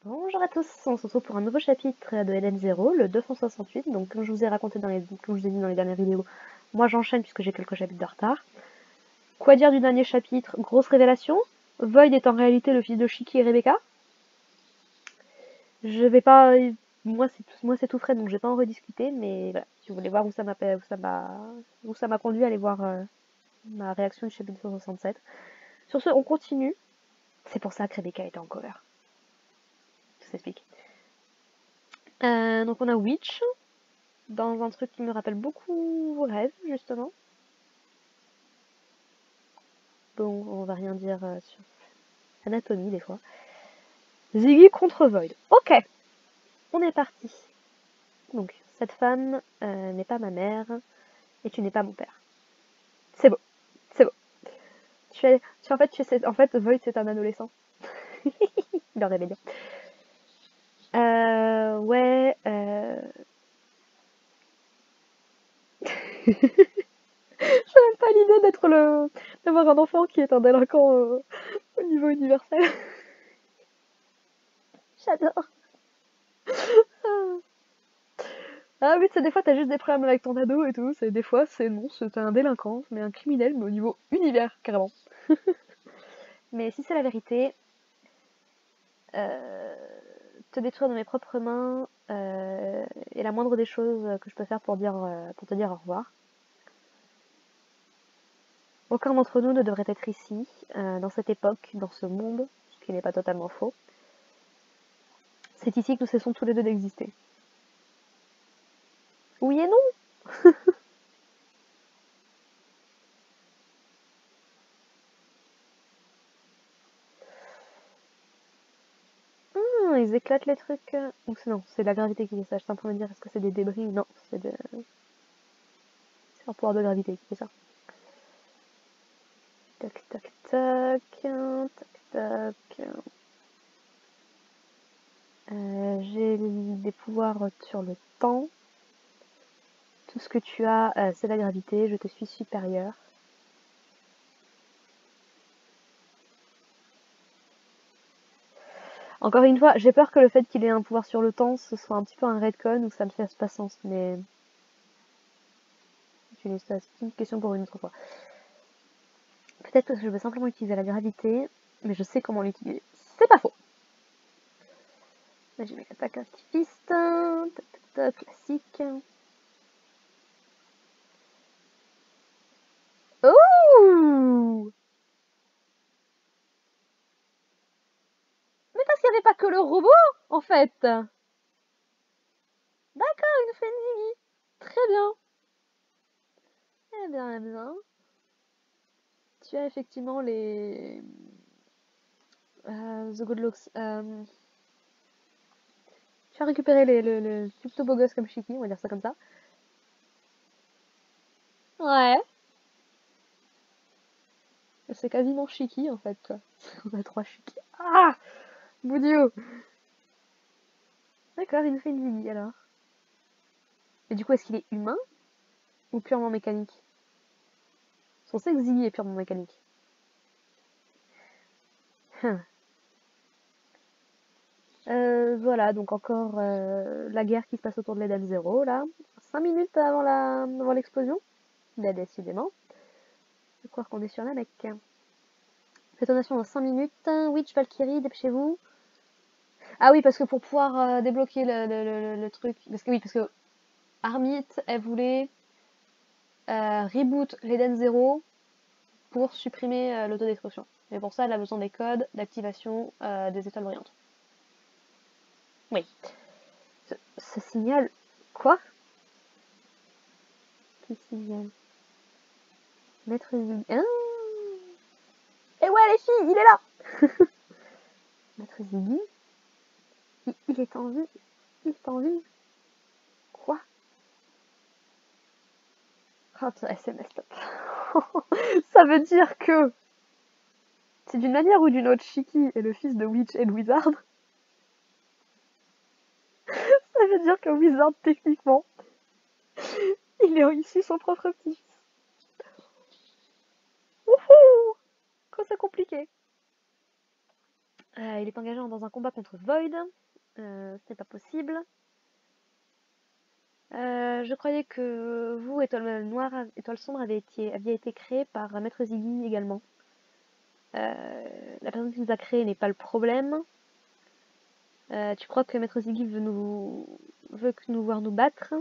Bonjour à tous, on se retrouve pour un nouveau chapitre de Eden Zero, le 268. Donc comme je vous ai raconté comme je vous ai dit dans les dernières vidéos, moi j'enchaîne puisque j'ai quelques chapitres de retard. Quoi dire du dernier chapitre? Grosse révélation. Void est en réalité le fils de Shiki et Rebecca. Je vais pas, moi c'est tout frais donc je vais pas en rediscuter, mais voilà, si vous voulez voir où ça m'a conduit, allez voir ma réaction du chapitre 67. Sur ce, on continue. C'est pour ça que Rebecca était en cover. Tout s'explique. Donc on a Witch, dans un truc qui me rappelle beaucoup Rêve, justement. Bon, on va rien dire sur Anatomie, des fois. Ziggy contre Void. Ok, on est parti. Donc, cette femme n'est pas ma mère, et tu n'es pas mon père. C'est beau, c'est beau. En fait, Void, c'est un adolescent. Il en rêvait bien. Ouais, J'ai même pas l'idée d'avoir un enfant qui est un délinquant au niveau universel. J'adore. Ah oui, des fois t'as juste des problèmes avec ton ado et tout, des fois c'est un délinquant, mais un criminel, mais au niveau univers, carrément. Mais si c'est la vérité, euh, te détruire de mes propres mains est la moindre des choses que je peux faire pour te dire au revoir. Aucun d'entre nous ne devrait être ici, dans cette époque, dans ce monde, ce qui n'est pas totalement faux. C'est ici que nous cessons tous les deux d'exister. Oui et non. Ils éclatent les trucs. Ou non, c'est la gravité qui fait ça. Je suis en train de me dire, est-ce que c'est des débris? Non, c'est un pouvoir de gravité qui fait ça. Tac, tac, tac, tac, tac. J'ai des pouvoirs sur le temps. Tout ce que tu as, c'est la gravité. Je te suis supérieur. Encore une fois, j'ai peur que le fait qu'il ait un pouvoir sur le temps, ce soit un petit peu un retcon ou que ça ne fasse pas sens, mais c'est une question pour une autre fois. Peut-être que je veux simplement utiliser la gravité, mais je sais comment l'utiliser. C'est pas faux. Là, j'ai mes attaques activistes. Tac, tac, tac, classique. Ouh! Mais parce qu'il n'y avait pas que le robot, en fait. D'accord, il nous fait une Ziggy. Très bien. Eh bien, eh bien. Tu as effectivement les... The Good Looks. Tu as récupéré le plutôt beau gosse comme Shiki, on va dire ça comme ça. Ouais. C'est quasiment Shiki, en fait, quoi. On a 3 Shiki. Ah! Boudio! D'accord, il nous fait une Ziggy, alors. Et du coup, est-ce qu'il est humain ou purement mécanique? On sait que Ziggy est purement mécanique. Voilà, donc encore la guerre qui se passe autour de l'Eden Zero, là. 5 minutes avant l'explosion. Bah, décidément. Je crois qu'on est sur la mec. Détonation dans 5 minutes. Witch, Valkyrie, dépêchez-vous. Ah oui, parce que pour pouvoir débloquer le truc... Parce que Armit, elle voulait reboot l'Eden Zero pour supprimer l'autodestruction. Mais pour ça, elle a besoin des codes d'activation des étoiles brillantes. Oui. Ce signal... Quoi? Quel signal? Maître Ziggy. Ah. Et ouais les filles, il est là. Maître Ziggy, il est en vie. Il est en vie. Quoi? Oh, SMS, stop. Ça veut dire que c'est d'une manière ou d'une autre, Shiki est le fils de Witch et de Wizard. Ça veut dire que Wizard, techniquement, il est issu son propre petit-fils. Wouhou! Quand c'est compliqué. Il est engagé dans un combat contre Void. Ce n'est pas possible. Je croyais que vous, Étoile Noire, Étoile Sombre, aviez été créé par Maître Ziggy également. La personne qui nous a créé n'est pas le problème. Tu crois que Maître Ziggy veut que nous voir nous battre?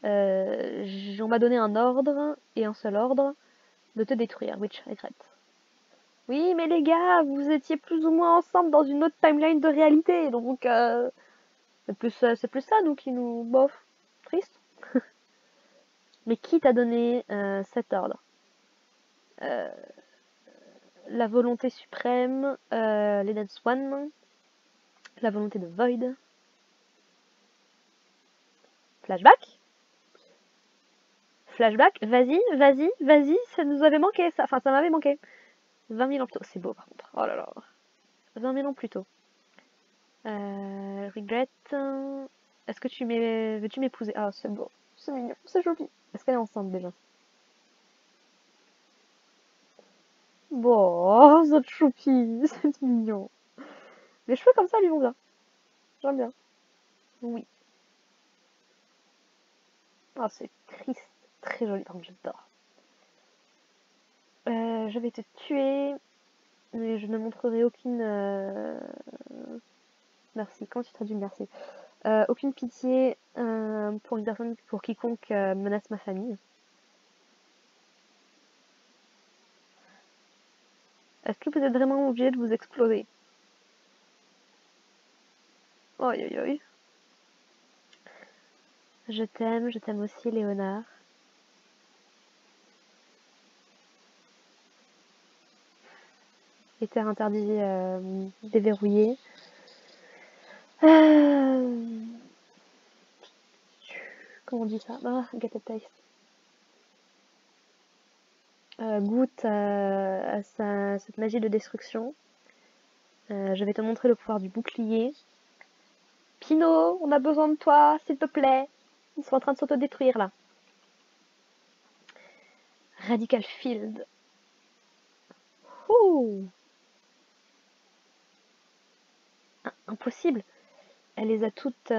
On m'a donné un ordre, et un seul ordre, de te détruire, Witch Regret. Oui, mais les gars, vous étiez plus ou moins ensemble dans une autre timeline de réalité, donc c'est plus ça, nous, qui nous... bof, triste. Mais qui t'a donné cet ordre? La volonté suprême, l'Eden Swan, la volonté de Void. Flashback? Flashback? Vas-y, ça nous avait manqué, ça. Enfin, ça m'avait manqué. 20 000 ans plus tôt. C'est beau, par contre. Oh là là. 20 000 ans plus tôt. Regret. Est-ce que veux-tu m'épouser? Ah, c'est beau. C'est mignon. C'est joli. Est-ce qu'elle est enceinte déjà? Bon, cette choupie. C'est mignon. Les cheveux comme ça lui vont bien. J'aime bien. Oui. Ah, c'est triste. Très joli. Par contre, j'adore. Je vais te tuer. Mais je ne montrerai aucune... Merci. Comment tu traduis merci? Aucune pitié pour une personne, pour quiconque menace ma famille. Est-ce que vous êtes vraiment obligé de vous exploser? Oi, oi, oi. Je t'aime aussi, Léonard. Les terres interdites déverrouillées. Comment on dit ça? Ah, get a taste. Goûte à cette magie de destruction. Je vais te montrer le pouvoir du bouclier. Pino, on a besoin de toi, s'il te plaît. Ils sont en train de s'autodétruire là. Radical Field. Ouh. Impossible. Elle les a toutes...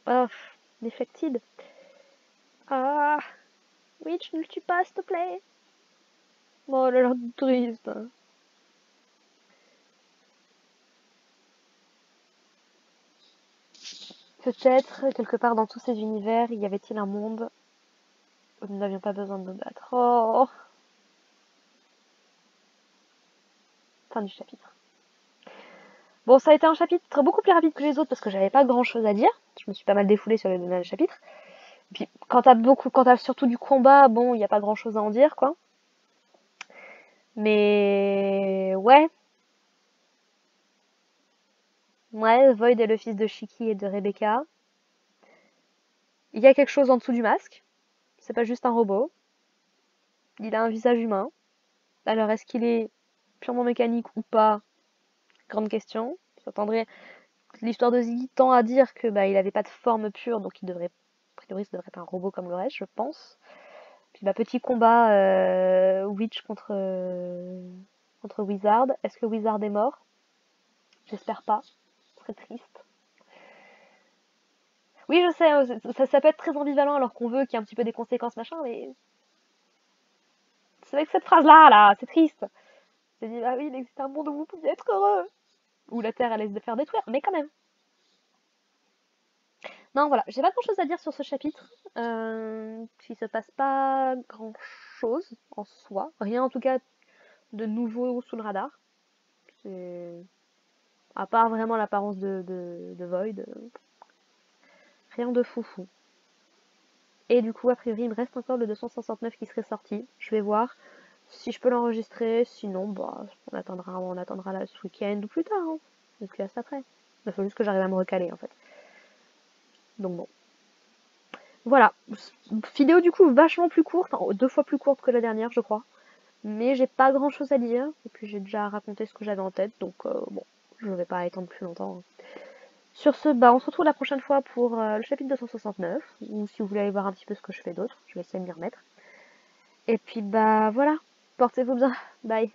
Oh, defected. Ah, Witch, ne le tue pas, s'il te plaît. Oh, elle a l'air triste. Peut-être, quelque part dans tous ces univers, y avait-il un monde où nous n'avions pas besoin de nous battre. Oh, fin du chapitre. Bon, ça a été un chapitre beaucoup plus rapide que les autres parce que j'avais pas grand chose à dire. Je me suis pas mal défoulée sur les derniers chapitres. Et puis, quand t'as surtout du combat, bon, il n'y a pas grand chose à en dire, quoi. Mais, ouais. Ouais, Void est le fils de Shiki et de Rebecca. Il y a quelque chose en dessous du masque. C'est pas juste un robot. Il a un visage humain. Alors, est-ce qu'il est purement mécanique ou pas? Grande question. J'attendrai. L'histoire de Ziggy tend à dire que il avait pas de forme pure, donc il devrait, a priori, ça devrait être un robot comme le reste, je pense. Puis petit combat Witch contre Wizard. Est-ce que Wizard est mort? J'espère pas. Ce serait triste. Oui, je sais, ça peut être très ambivalent alors qu'on veut qu'il y ait un petit peu des conséquences, machin, mais c'est avec cette phrase-là, là, c'est triste. C'est dit, ah oui, il existe un monde où vous pouviez être heureux. Où la Terre allait se faire détruire, mais quand même. Non, voilà, j'ai pas grand chose à dire sur ce chapitre. Il se passe pas grand chose en soi. Rien en tout cas de nouveau sous le radar. C'est... À part vraiment l'apparence de Void. Rien de foufou. Et du coup, a priori, il me reste encore le 269 qui serait sorti. Je vais voir si je peux l'enregistrer. Sinon, on attendra là ce week-end ou plus tard. Hein. Et puis à ça après. Il faut juste que j'arrive à me recaler en fait. Donc bon. Voilà. Vidéo du coup vachement plus courte, 2 fois plus courte que la dernière, je crois. Mais j'ai pas grand chose à dire. Et puis j'ai déjà raconté ce que j'avais en tête. Donc bon, je vais pas étendre plus longtemps. Hein. Sur ce, on se retrouve la prochaine fois pour le chapitre 269. Ou si vous voulez aller voir un petit peu ce que je fais d'autre, je vais essayer de m'y remettre. Et puis voilà. portez-vous bien. Bye.